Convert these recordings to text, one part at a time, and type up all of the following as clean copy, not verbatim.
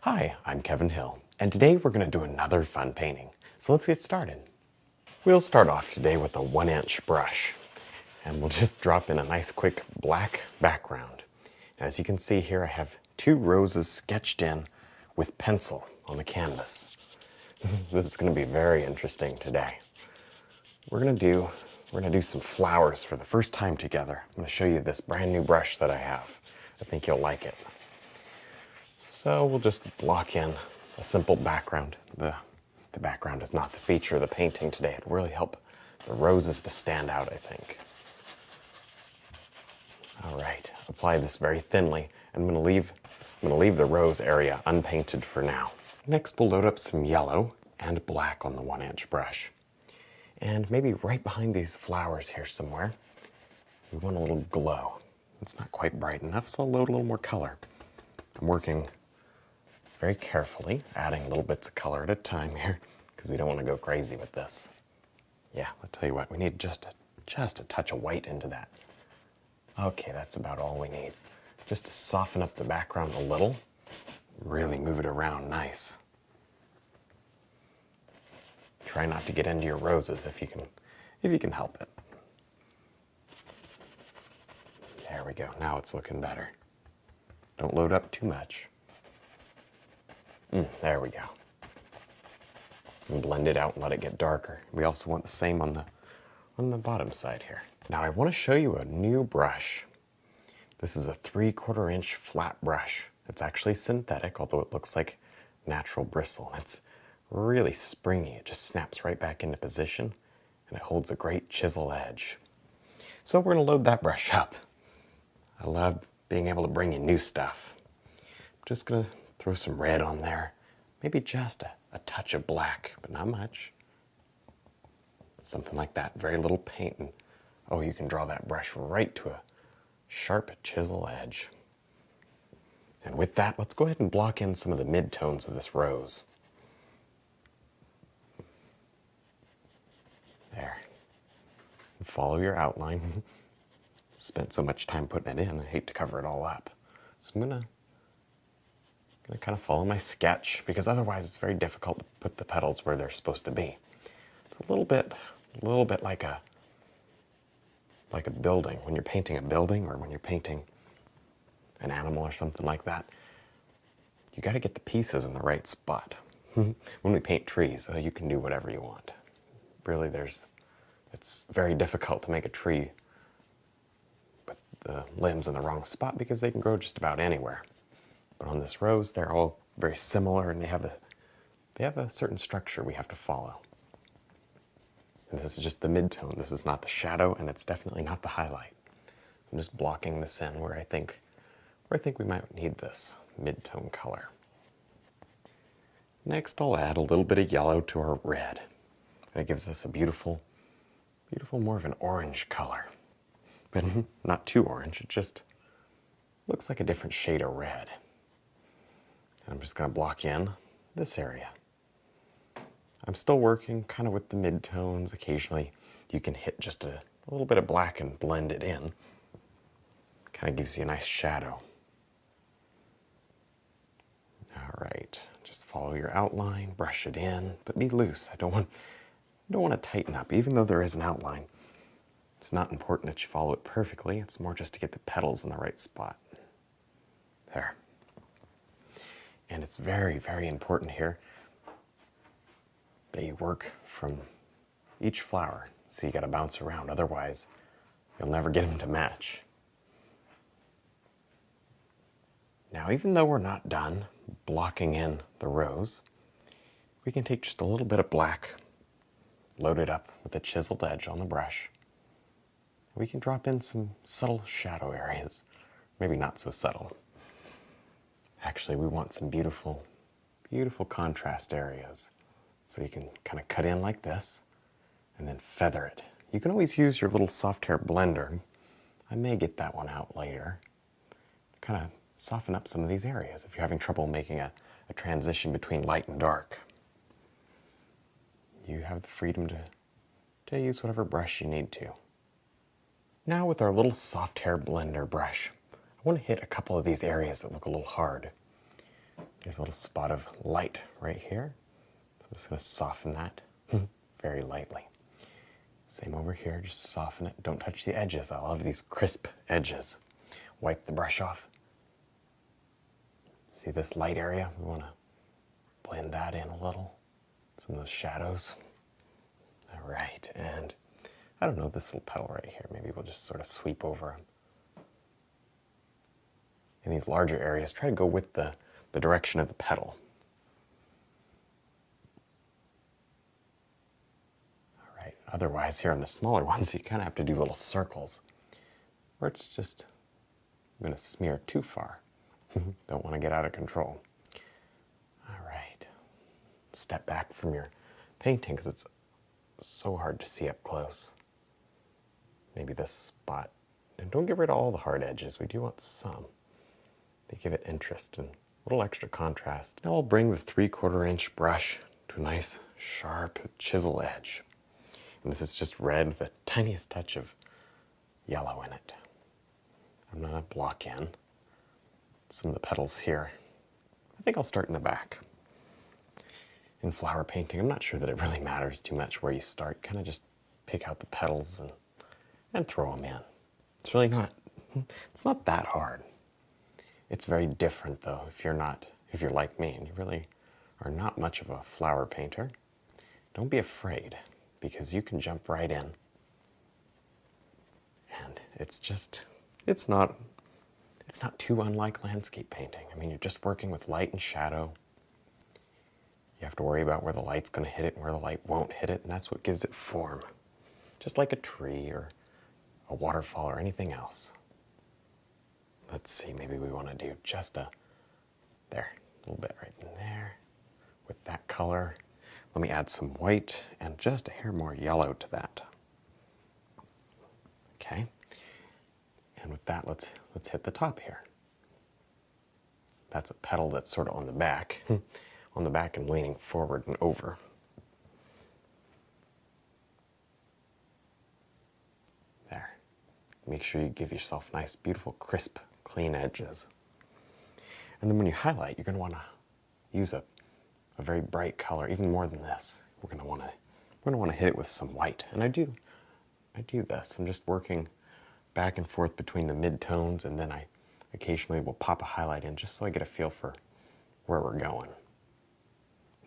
Hi, I'm Kevin Hill, and today we're going to do another fun painting. So let's get started. We'll start off today with a 1-inch brush, and we'll just drop in a nice quick black background. Now, as you can see here, I have 2 roses sketched in with pencil on the canvas. This is going to be very interesting today. We're going to do some flowers for the first time together. I'm going to show you this brand new brush that I have. I think you'll like it. So we'll just block in a simple background. The background is not the feature of the painting today. It'll really help the roses to stand out, I think. All right, apply this very thinly. I'm going to leave the rose area unpainted for now. Next, we'll load up some yellow and black on the 1-inch brush. And maybe right behind these flowers here somewhere, we want a little glow. It's not quite bright enough, so I'll load a little more color. I'm working very carefully, adding little bits of color at a time here, because we don't want to go crazy with this. Yeah, I'll tell you what, we need just a touch of white into that. Okay, that's about all we need. Just to soften up the background a little, really move it around nice. Try not to get into your roses if you can help it. There we go, now it's looking better. Don't load up too much. There we go. And blend it out and let it get darker. We also want the same on the bottom side here. Now I want to show you a new brush. This is a 3/4 inch flat brush. It's actually synthetic, although it looks like natural bristle. It's really springy. It just snaps right back into position, and it holds a great chisel edge. So we're going to load that brush up. I love being able to bring you new stuff. I'm just going to throw some red on there. Maybe just a touch of black, but not much. Something like that. Very little paint. And oh, you can draw that brush right to a sharp chisel edge. And with that, let's go ahead and block in some of the mid-tones of this rose. There. And follow your outline. Spent so much time putting it in, I hate to cover it all up. So I'm gonna kind of follow my sketch, because otherwise it's very difficult to put the petals where they're supposed to be. It's a little bit like a building. When you're painting a building, or when you're painting an animal or something like that, you got to get the pieces in the right spot. When we paint trees, you can do whatever you want. Really, it's very difficult to make a tree with the limbs in the wrong spot, because they can grow just about anywhere. But on this rose, they're all very similar, and they have a certain structure we have to follow. And this is just the mid-tone. This is not the shadow, and it's definitely not the highlight. I'm just blocking this in where I think we might need this mid-tone color. Next, I'll add a little bit of yellow to our red. And it gives us a beautiful, more of an orange color. But not too orange, it just looks like a different shade of red. I'm just going to block in this area. I'm still working kind of with the mid-tones. Occasionally you can hit just a little bit of black and blend it in. Kind of gives you a nice shadow. All right, just follow your outline, brush it in, but be loose. I don't want to tighten up, even though there is an outline. It's not important that you follow it perfectly. It's more just to get the petals in the right spot. There. And it's very, very important here that you work from each flower. So you got to bounce around, otherwise you'll never get them to match. Now, even though we're not done blocking in the rose, we can take just a little bit of black, load it up with a chiseled edge on the brush. We can drop in some subtle shadow areas. Maybe not so subtle. Actually, we want some beautiful, beautiful contrast areas. So you can kind of cut in like this and then feather it. You can always use your little soft hair blender. I may get that one out later. Kind of soften up some of these areas if you're having trouble making a transition between light and dark. You have the freedom to use whatever brush you need to. Now with our little soft hair blender brush, I want to hit a couple of these areas that look a little hard. There's a little spot of light right here. So I'm just going to soften that very lightly. Same over here, just soften it. Don't touch the edges. I love these crisp edges. Wipe the brush off. See this light area? We want to blend that in a little. Some of those shadows. All right, and I don't know, this little petal right here, maybe we'll just sort of sweep over them. In these larger areas, try to go with the direction of the petal. All right, otherwise here on the smaller ones, you kind of have to do little circles, or it's just going to smear too far. Don't want to get out of control. All right, step back from your painting because it's so hard to see up close. Maybe this spot. And don't get rid of all the hard edges. We do want some. They give it interest and a little extra contrast. Now I'll bring the 3/4 inch brush to a nice sharp chisel edge. And this is just red with the tiniest touch of yellow in it. I'm going to block in some of the petals here. I think I'll start in the back. In flower painting, I'm not sure that it really matters too much where you start. Kind of just pick out the petals and throw them in. It's really not, it's not that hard. It's very different though if you're like me and you really are not much of a flower painter. Don't be afraid because you can jump right in. And it's not too unlike landscape painting. I mean, you're just working with light and shadow. You have to worry about where the light's going to hit it and where the light won't hit it, and that's what gives it form. Just like a tree or a waterfall or anything else. Let's see, maybe we want to do just a little bit right in there with that color. Let me add some white and just a hair more yellow to that. Okay. And with that, let's hit the top here. That's a petal that's sort of on the back. On the back and leaning forward and over. There. Make sure you give yourself nice, beautiful, crisp, clean edges. And then when you highlight, you're going to want to use a very bright color, even more than this. We're going to want to hit it with some white. And I do this. I'm just working back and forth between the mid-tones, and then I occasionally will pop a highlight in just so I get a feel for where we're going.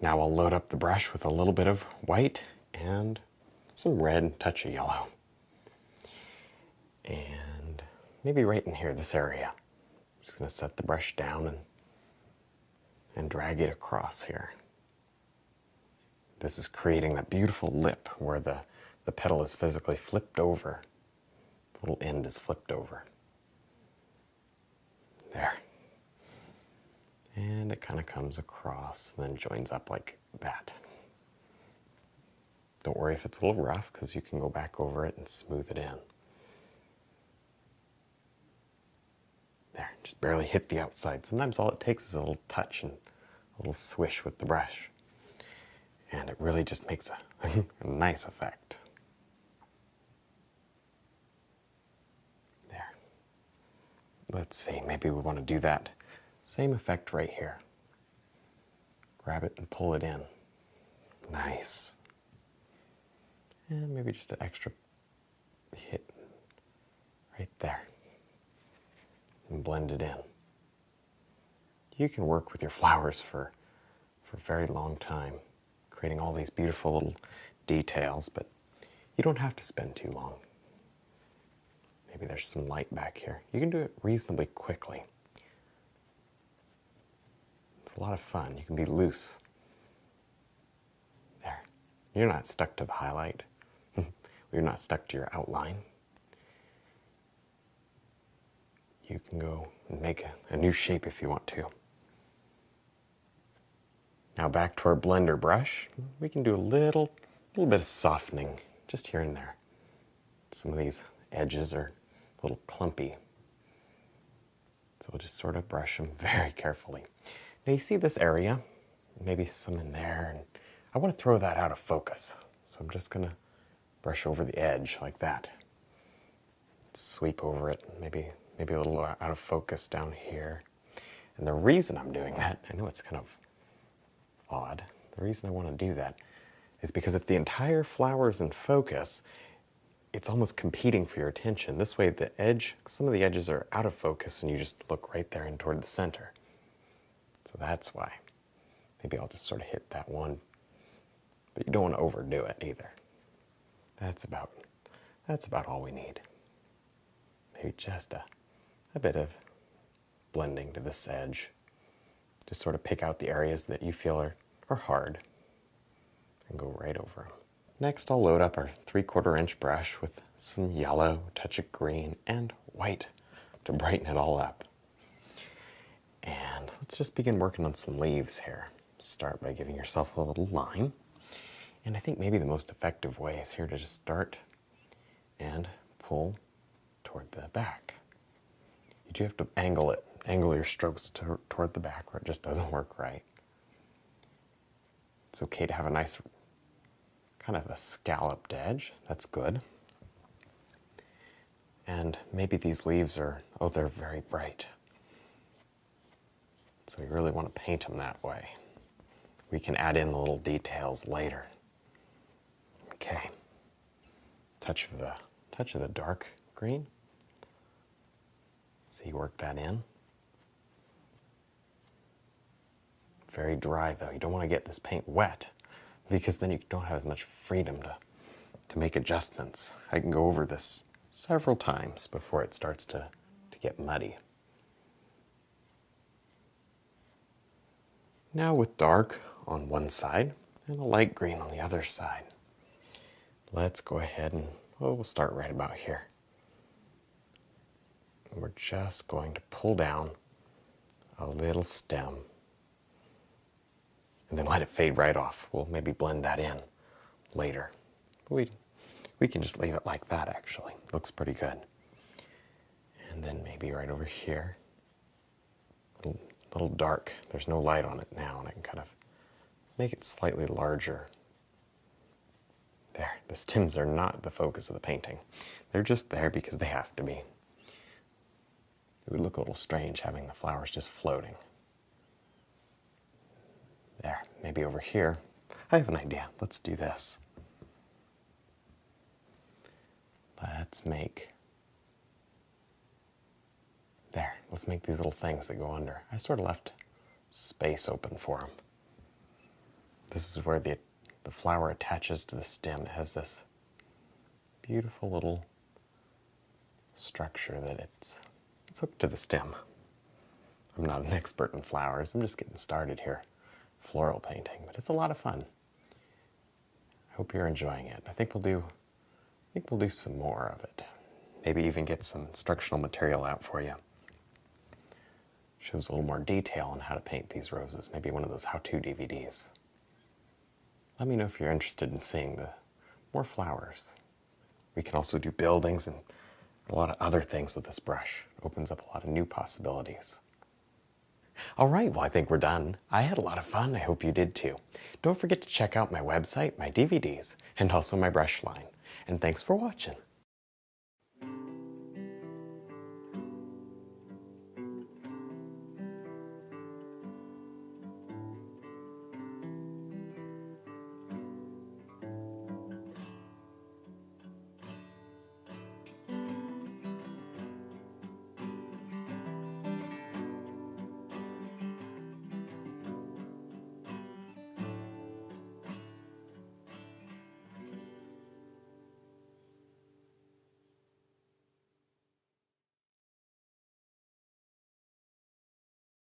Now I'll load up the brush with a little bit of white and some red and touch of yellow. And maybe right in here, this area. I'm just going to set the brush down and drag it across here. This is creating that beautiful lip where the petal is physically flipped over. The little end is flipped over. There. And it kind of comes across and then joins up like that. Don't worry if it's a little rough because you can go back over it and smooth it in. There, just barely hit the outside. Sometimes all it takes is a little touch and a little swish with the brush. And it really just makes a nice effect. There. Let's see, maybe we want to do that same effect right here. Grab it and pull it in. Nice. And maybe just an extra hit right there. And blend it in. You can work with your flowers for a very long time, creating all these beautiful little details, but you don't have to spend too long. Maybe there's some light back here. You can do it reasonably quickly. It's a lot of fun. You can be loose. There. You're not stuck to the highlight. You're not stuck to your outline. You can go and make a new shape if you want to. Now back to our blender brush. We can do a little bit of softening just here and there. Some of these edges are a little clumpy. So we'll just sort of brush them very carefully. Now you see this area, maybe some in there, and I want to throw that out of focus. So I'm just going to brush over the edge like that. Sweep over it, maybe a little out of focus down here. And the reason I'm doing that, I know it's kind of odd, the reason I want to do that is because if the entire flower is in focus, it's almost competing for your attention. This way the edge, some of the edges are out of focus and you just look right there and toward the center. So that's why. Maybe I'll just sort of hit that one, but you don't want to overdo it either. That's about all we need. Maybe just a bit of blending to this edge. Just sort of pick out the areas that you feel are hard and go right over them. Next, I'll load up our 3/4 inch brush with some yellow, a touch of green, and white to brighten it all up. And let's just begin working on some leaves here. Start by giving yourself a little line. And I think maybe the most effective way is here to just start and pull toward the back. You do have to angle your strokes toward the back or it just doesn't work right. It's okay to have a nice kind of a scalloped edge. That's good. And maybe these leaves are, they're very bright. So we really want to paint them that way. We can add in the little details later. Okay. Touch of the dark green. So you work that in. Very dry though. You don't want to get this paint wet because then you don't have as much freedom to make adjustments. I can go over this several times before it starts to get muddy. Now with dark on one side and a light green on the other side, let's go ahead and we'll start right about here. And we're just going to pull down a little stem and then let it fade right off. We'll maybe blend that in later. We can just leave it like that actually. Looks pretty good. And then maybe right over here, a little dark. There's no light on it now and I can kind of make it slightly larger. There, the stems are not the focus of the painting. They're just there because they have to be. It would look a little strange having the flowers just floating. There, maybe over here. I have an idea. Let's do this. Let's make these little things that go under. I sort of left space open for them. This is where the flower attaches to the stem. It has this beautiful little structure that it's hooked to the stem. I'm not an expert in flowers. I'm just getting started here, floral painting, but it's a lot of fun. I hope you're enjoying it. I think we'll do some more of it. Maybe even get some instructional material out for you. Shows a little more detail on how to paint these roses. Maybe one of those how-to DVDs. Let me know if you're interested in seeing more flowers. We can also do buildings and a lot of other things with this brush. It opens up a lot of new possibilities. All right, well, I think we're done. I had a lot of fun. I hope you did too. Don't forget to check out my website, my DVDs, and also my brush line. And thanks for watching.